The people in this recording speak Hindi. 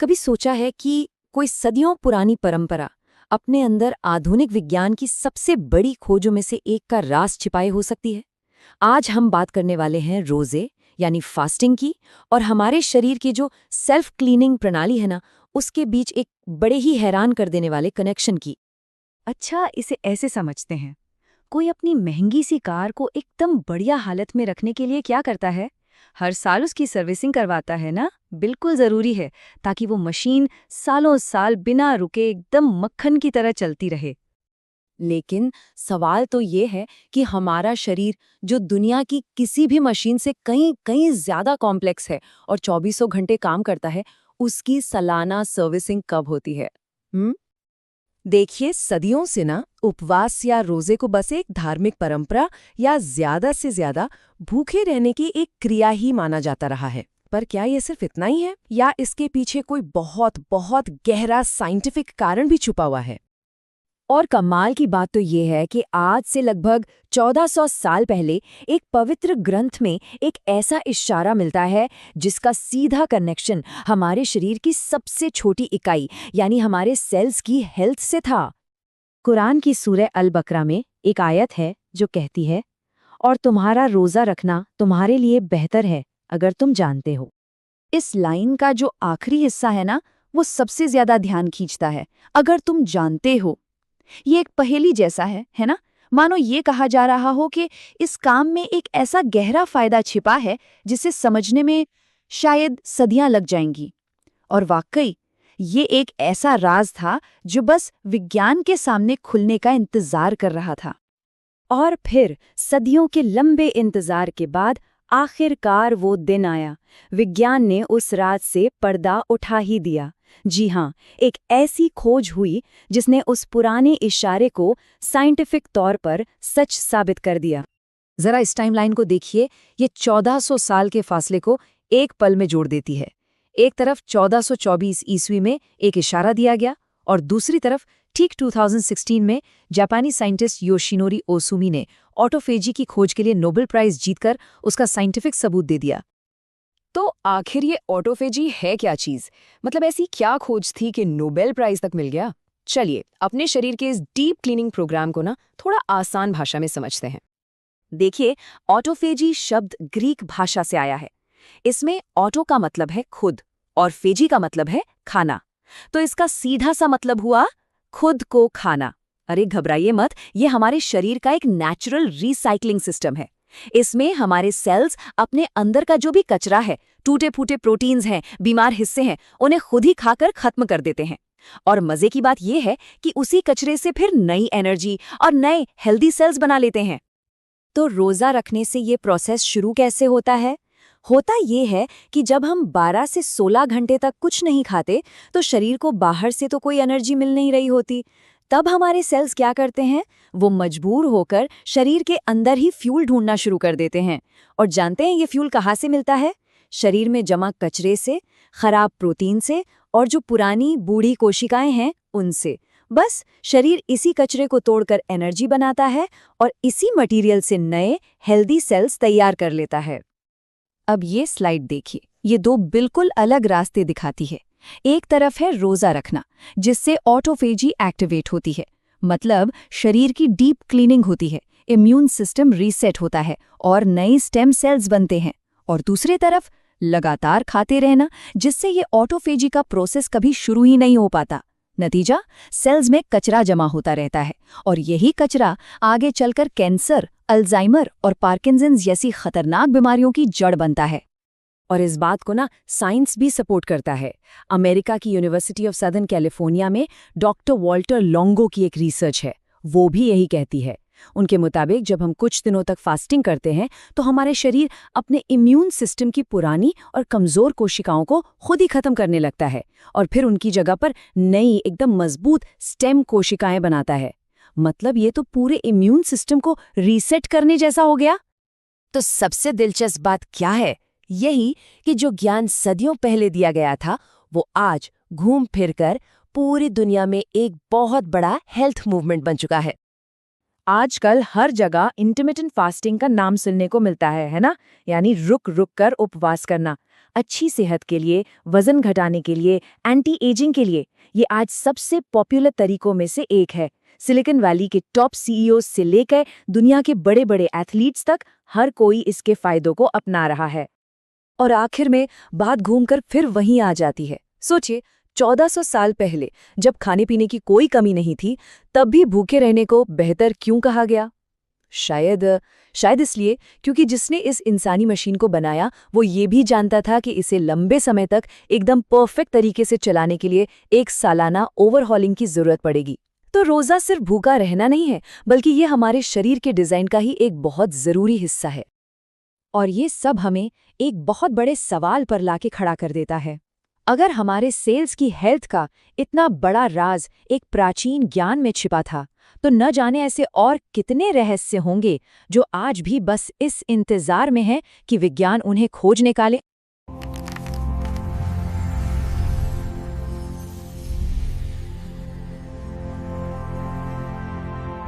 कभी सोचा है कि कोई सदियों पुरानी परंपरा अपने अंदर आधुनिक विज्ञान की सबसे बड़ी खोजों में से एक का राज छिपाए हो सकती है? आज हम बात करने वाले हैं रोजे यानी फास्टिंग की और हमारे शरीर की जो सेल्फ क्लीनिंग प्रणाली है ना, उसके बीच एक बड़े ही हैरान कर देने वाले कनेक्शन की। अच्छा, इसे ऐसे समझते हैं। कोई अपनी महंगी सी कार को एकदम बढ़िया हालत में रखने के लिए क्या करता है? हर साल उसकी सर्विसिंग करवाता है ना। बिल्कुल जरूरी है, ताकि वो मशीन सालों साल बिना रुके एकदम मक्खन की तरह चलती रहे। लेकिन सवाल तो ये है कि हमारा शरीर, जो दुनिया की किसी भी मशीन से कहीं कहीं ज्यादा कॉम्प्लेक्स है और चौबीसों घंटे काम करता है, उसकी सालाना सर्विसिंग कब होती है? देखिए, सदियों से ना उपवास या रोजे को बस एक धार्मिक परंपरा या ज्यादा से ज्यादा भूखे रहने की एक क्रिया ही माना जाता रहा है। पर क्या ये सिर्फ इतना ही है या इसके पीछे कोई बहुत बहुत गहरा साइंटिफिक कारण भी छुपा हुआ है? और कमाल की बात तो ये है कि आज से लगभग 1400 साल पहले एक पवित्र ग्रंथ में एक ऐसा इशारा मिलता है जिसका सीधा कनेक्शन हमारे शरीर की सबसे छोटी इकाई यानी हमारे सेल्स की हेल्थ से था। कुरान की सूरह अल बकरा में एक आयत है जो कहती है, और तुम्हारा रोजा रखना तुम्हारे लिए बेहतर है अगर तुम जानते हो। इस लाइन का जो आखिरी हिस्सा है ना, वो सबसे ज्यादा ध्यान खींचता है। अगर तुम जानते हो, ये एक पहेली जैसा है ना? मानो ये कहा जा रहा हो कि इस काम में एक ऐसा गहरा फायदा छिपा है जिसे समझने में शायद सदियां लग जाएंगी। और वाकई ये एक ऐसा राज था जो बस विज्ञान के सामने खुलने का इंतजार कर रहा था। और फिर सदियों के लंबे इंतजार के बाद आखिरकार वो दिन आया। विज्ञान ने उस राज से पर्दा उठा ही दिया। जी हाँ, एक ऐसी खोज हुई जिसने उस पुराने इशारे को साइंटिफिक तौर पर सच साबित कर दिया। जरा इस टाइमलाइन को देखिए, ये 1400 साल के फासले को एक पल में जोड़ देती है। एक तरफ 1424 ईस्वी में एक इशारा दिया गया और दूसरी तरफ ठीक 2016 में जापानी साइंटिस्ट योशिनोरी ओसुमी ने ऑटोफेजी की खोज के लिए नोबेल प्राइज जीतकर उसका साइंटिफिक सबूत दे दिया। तो आखिर ये ऑटोफेजी है क्या चीज? मतलब ऐसी क्या खोज थी कि नोबेल प्राइज तक मिल गया? चलिए अपने शरीर के इस डीप क्लीनिंग प्रोग्राम को ना थोड़ा आसान भाषा में समझते हैं। देखिए, ऑटोफेजी शब्द ग्रीक भाषा से आया है। इसमें ऑटो का मतलब है खुद और फेजी का मतलब है खाना। तो इसका सीधा सा मतलब हुआ खुद को खाना। अरे घबराइए मत, ये हमारे शरीर का एक नेचुरल रिसाइकलिंग सिस्टम है। इसमें हमारे सेल्स अपने अंदर का जो भी कचरा है, टूटे फूटे प्रोटीन्स हैं, बीमार हिस्से हैं, उन्हें खुद ही खाकर खत्म कर देते हैं। और मजे की बात यह है कि उसी कचरे से फिर नई एनर्जी और नए हेल्दी सेल्स बना लेते हैं। तो रोजा रखने से ये प्रोसेस शुरू कैसे होता है? होता ये है कि जब हम 12 से 16 घंटे तक कुछ नहीं खाते, तो शरीर को बाहर से तो कोई एनर्जी मिल नहीं रही होती। तब हमारे सेल्स क्या करते हैं? वो मजबूर होकर शरीर के अंदर ही फ्यूल ढूंढना शुरू कर देते हैं। और जानते हैं ये फ्यूल कहाँ से मिलता है? शरीर में जमा कचरे से, खराब प्रोटीन से और जो पुरानी बूढ़ी कोशिकाएं हैं उनसे। बस शरीर इसी कचरे को तोड़कर एनर्जी बनाता है और इसी मटेरियल से नए हेल्दी सेल्स तैयार कर लेता है। अब ये स्लाइड देखिए, ये दो बिल्कुल अलग रास्ते दिखाती है। एक तरफ है रोजा रखना, जिससे ऑटोफेजी एक्टिवेट होती है, मतलब शरीर की डीप क्लीनिंग होती है, इम्यून सिस्टम रीसेट होता है और नए स्टेम सेल्स बनते हैं। और दूसरी तरफ लगातार खाते रहना, जिससे ये ऑटोफेजी का प्रोसेस कभी शुरू ही नहीं हो पाता। नतीजा, सेल्स में कचरा जमा होता रहता है और यही कचरा आगे चलकर कैंसर, अल्जाइमर और पार्किंसंस जैसी खतरनाक बीमारियों की जड़ बनता है। और इस बात को ना साइंस भी सपोर्ट करता है। अमेरिका की यूनिवर्सिटी ऑफ सदर्न कैलिफोर्निया में डॉक्टर वॉल्टर लोंगो की एक रिसर्च है, वो भी यही कहती है। उनके मुताबिक जब हम कुछ दिनों तक फास्टिंग करते हैं तो हमारे शरीर अपने इम्यून सिस्टम की पुरानी और कमजोर कोशिकाओं को खुद ही खत्म करने लगता है और फिर उनकी जगह पर नई एकदम मजबूत स्टेम कोशिकाएं बनाता है। मतलब ये तो पूरे इम्यून सिस्टम को रीसेट करने जैसा हो गया। तो सबसे दिलचस्प बात क्या है? यही कि जो ज्ञान सदियों पहले दिया गया था, वो आज घूम फिर कर पूरी दुनिया में एक बहुत बड़ा हेल्थ मूवमेंट बन चुका है। आजकल हर जगह इंटरमिटेंट फास्टिंग का नाम सुनने को मिलता है ना? यानी रुक रुक कर उपवास करना। अच्छी सेहत के लिए, वजन घटाने के लिए, एंटी एजिंग के लिए ये आज सबसे पॉपुलर तरीकों में से एक है। सिलिकॉन वैली के टॉप सीईओ से लेकर दुनिया के बड़े बड़े एथलीट्स तक हर कोई इसके फायदों को अपना रहा है। और आखिर में बात घूमकर फिर वहीं आ जाती है। सोचिए, 1400 साल पहले जब खाने पीने की कोई कमी नहीं थी, तब भी भूखे रहने को बेहतर क्यों कहा गया? शायद इसलिए क्योंकि जिसने इस इंसानी मशीन को बनाया वो ये भी जानता था कि इसे लंबे समय तक एकदम परफेक्ट तरीके से चलाने के लिए एक सालाना ओवरहॉलिंग की जरूरत पड़ेगी। तो रोजा सिर्फ भूखा रहना नहीं है, बल्कि ये हमारे शरीर के डिजाइन का ही एक बहुत जरूरी हिस्सा है। और ये सब हमें एक बहुत बड़े सवाल पर लाके खड़ा कर देता है। अगर हमारे सेल्स की हेल्थ का इतना बड़ा राज एक प्राचीन ज्ञान में छिपा था, तो न जाने ऐसे और कितने रहस्य होंगे जो आज भी बस इस इंतजार में हैं कि विज्ञान उन्हें खोज निकाले।